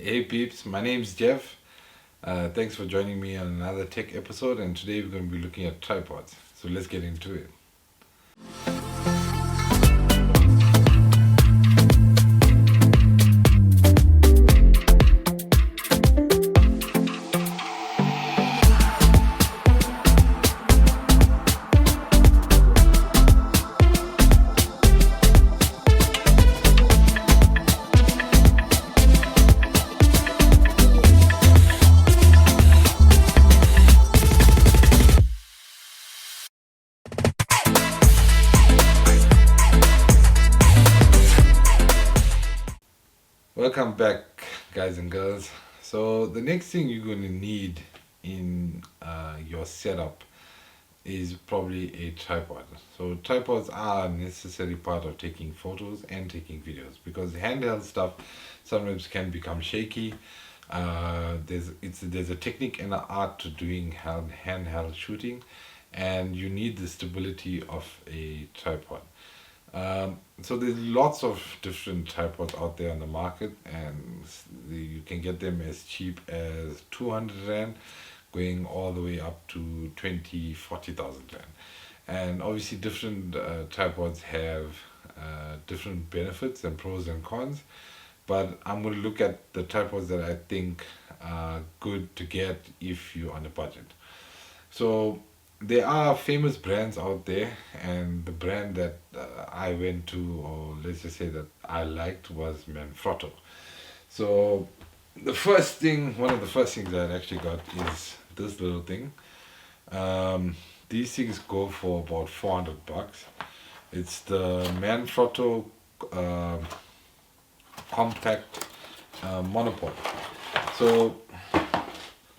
Hey peeps, my name's Jeff. Thanks for joining me on another tech episode, and today we're going to be looking at tripods. So let's get into it. Welcome back, guys and girls. So the next thing you're going to need in your setup is probably a tripod. So tripods are a necessary part of taking photos and taking videos because handheld stuff sometimes can become shaky. There's a technique and an art to doing handheld shooting, and you need the stability of a tripod. So there's lots of different tripods out there on the market, and you can get them as cheap as 200 rand, going all the way up to 20, 40,000 rand. And obviously, different tripods have different benefits and pros and cons. But I'm going to look at the tripods that I think are good to get if you're on a budget. So there are famous brands out there, and the brand that I went to, or let's just say that I liked, was Manfrotto. So one of the first things that I actually got is this little thing. These things go for about 400 bucks. It's the Manfrotto uh, compact monopod. So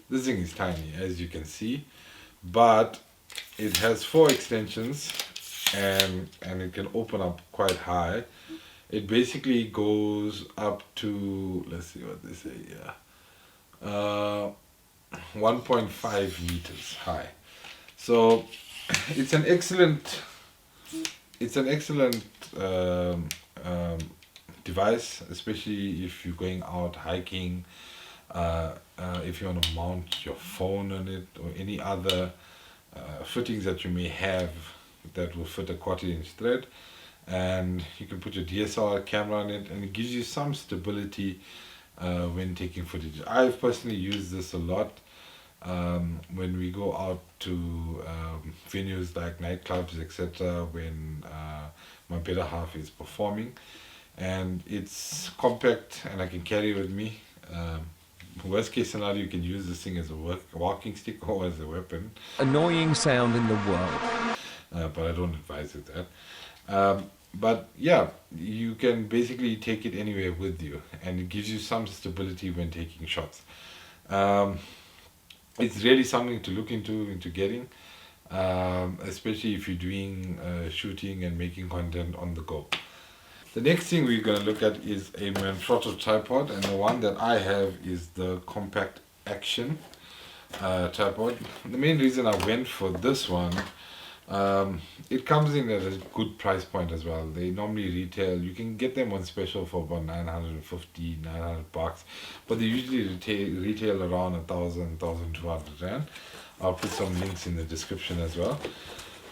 this thing is tiny, as you can see, but it has four extensions, and it can open up quite high. It basically goes up to, let's see what they say, yeah, 1.5 meters high. So it's an excellent it's an excellent device, especially if you're going out hiking, if you want to mount your phone on it or any other fittings that you may have that will fit a quarter-inch thread, and you can put your DSLR camera on it, and it gives you some stability when taking footage. I've personally used this a lot when we go out to venues like nightclubs, etc., when my better half is performing, and it's compact and I can carry it with me. Worst case scenario, you can use this thing as a walking stick or as a weapon, Annoying sound in the world. but I don't advise it that. But yeah, you can basically take it anywhere with you, and it gives you some stability when taking shots. Um, it's really something to look into getting, especially if you're doing shooting and making content on the go. The next thing we're going to look at is a Manfrotto tripod, and the one that I have is the compact action tripod. The main reason I went for this one, it comes in at a good price point as well. They normally retail, you can get them on special for about 950, 900 bucks, but they usually retail around 1,000, 1,200 rand. I'll put some links in the description as well.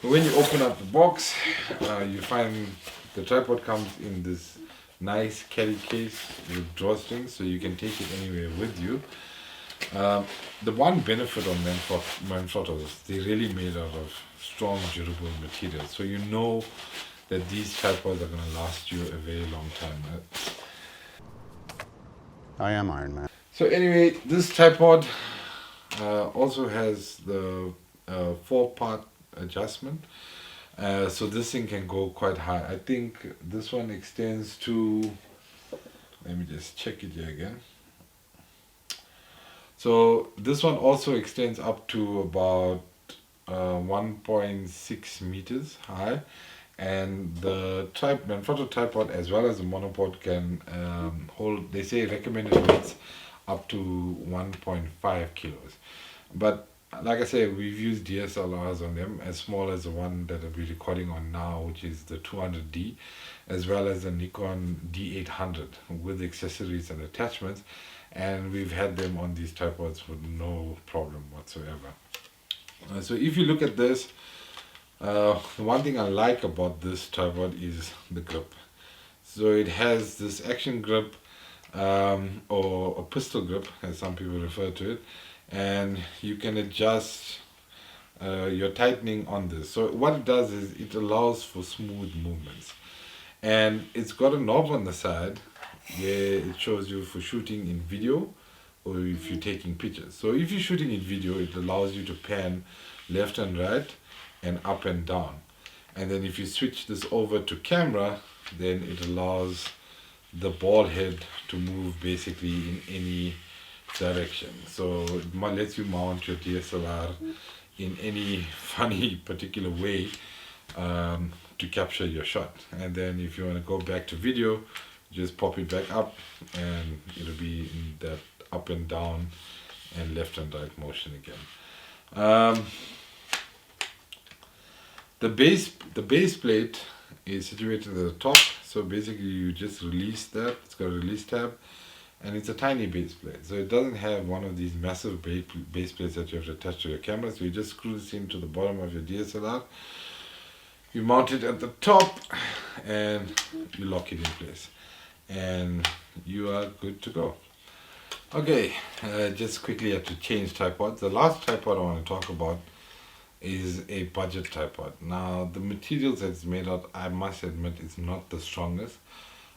But when you open up the box, you find the tripod comes in this nice carry case with drawstrings, so you can take it anywhere with you. The one benefit of Manfrotto is they're really made out of strong, durable material, so you know that these tripods are going to last you a very long time. I am Iron Man. So anyway, this tripod also has the 4-part adjustment. So this thing can go quite high. I think this one extends to, let me just check it here again. So this one also extends up to about 1.6 meters high, and the Manfrotto tripod as well as the monopod can hold, they say, recommended weights up to 1.5 kilos. But like I said, we've used DSLRs on them, as small as the one that I'll be recording on now, which is the 200D, as well as the Nikon D800 with accessories and attachments. and we've had them on these tripods with no problem whatsoever. So if you look at this, the one thing I like about this tripod is the grip. So it has this action grip, or a pistol grip, as some people refer to it, and you can adjust your tightening on this. So what it does is it allows for smooth movements, and it's got a knob on the side where it shows you for shooting in video or if you're taking pictures. So if you're shooting in video, it allows you to pan left and right and up and down. And then if you switch this over to camera, then it allows the ball head to move basically in any direction. So it lets you mount your DSLR in any funny particular way, to capture your shot. And then if you want to go back to video, just pop it back up and it'll be in that up and down and left and right motion again. The base plate is situated at the top, so basically you just release that. It's got a release tab, and it's a tiny base plate, so it doesn't have one of these massive base plates that you have to attach to your camera. So you just screw this into the bottom of your DSLR, you mount it at the top, and you lock it in place, and you are good to go. Okay, just quickly have to change tripods. The last tripod I want to talk about is a budget tripod. Now, the materials that it's made out, I must admit, it's not the strongest.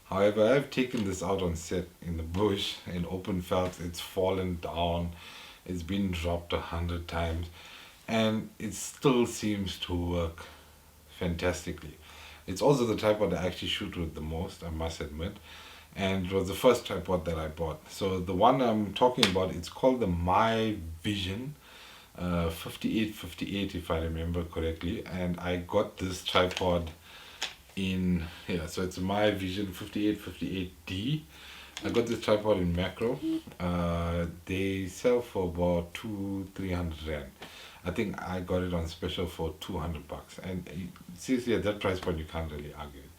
However, I've taken this out on set in the bush, in open felts. It's fallen down, it's been dropped 100 times, and it still seems to work fantastically. It's also the tripod I actually shoot with the most, I must admit, and it was the first tripod that I bought. So the one I'm talking about, it's called the My Vision 5858, if I remember correctly, and I got this tripod in, yeah, so it's My Vision 5858D. I got this tripod in macro. They sell for about 200-300 rand. I think I got it on special for 200 bucks, and seriously, at that price point you can't really argue it.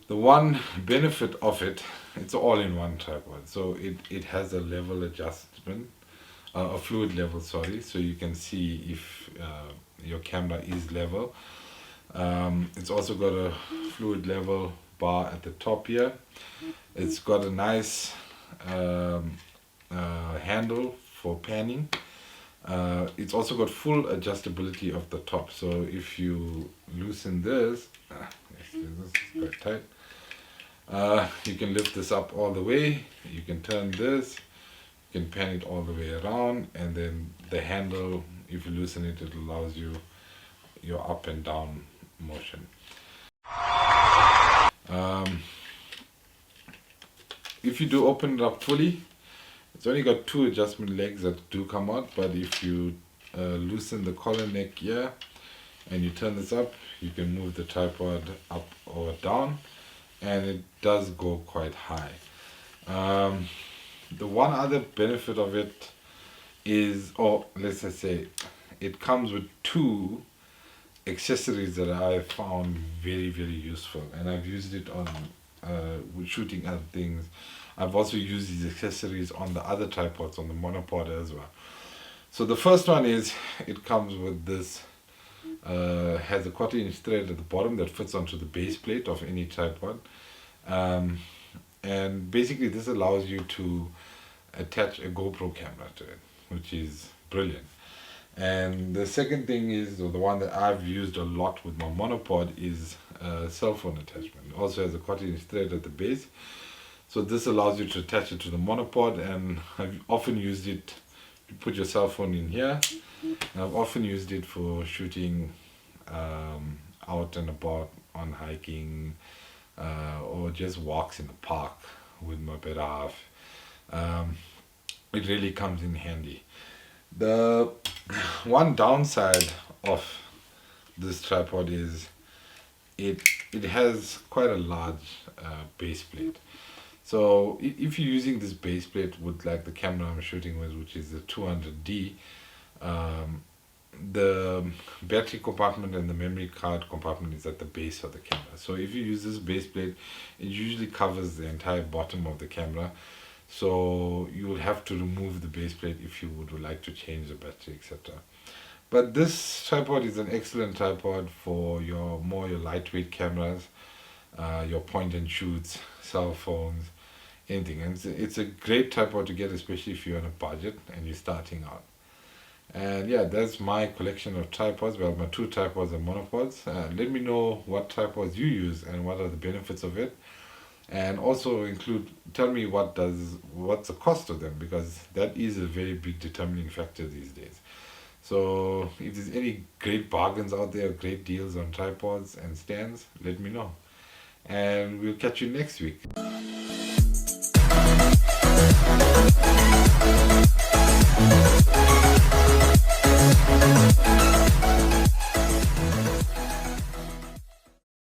The one benefit of it, it's all-in-one tripod, so it has a level adjustment, a fluid level, sorry, so you can see if your camera is level. It's also got a fluid level bar at the top here. It's got a nice handle for panning. It's also got full adjustability of the top, so if you loosen this, this is quite tight, you can lift this up all the way, you can turn this, you can pan it all the way around, and then the handle, if you loosen it, it allows you your up and down motion. If you do open it up fully, it's only got 2 adjustment legs that do come out, but if you loosen the collar neck here and you turn this up, you can move the tripod up or down, and it does go quite high. The one other benefit of it is, or let's just say, it comes with 2 accessories that I found very, very useful, and I've used it on with shooting other things. I've also used these accessories on the other tripods, on the monopod as well. So the first one is, it comes with this, has a 1/4-inch thread at the bottom that fits onto the base plate of any tripod. And basically this allows you to attach a GoPro camera to it, which is brilliant. And the second thing is, or the one that I've used a lot with my monopod, is a cell phone attachment. It also has a 1/4-inch thread at the base, so this allows you to attach it to the monopod, and I've often used it, you put your cell phone in here, and I've often used it for shooting out and about on hiking, or just walks in the park with my better half. It really comes in handy. The one downside of this tripod is it has quite a large base plate. So if you're using this base plate with like the camera I'm shooting with, which is the 200D, the battery compartment and the memory card compartment is at the base of the camera. So if you use this base plate, it usually covers the entire bottom of the camera. So you will have to remove the base plate if you would like to change the battery, etc. But this tripod is an excellent tripod for your lightweight cameras, your point and shoots, cell phones, anything. And it's a great tripod to get, especially if you're on a budget and you're starting out. And yeah, that's my collection of tripods. Well, my two tripods and monopods. Let me know what tripods you use and what are the benefits of it. And also tell me what's the cost of them, because that is a very big determining factor these days. So if there's any great bargains out there, great deals on tripods and stands, let me know. And we'll catch you next week.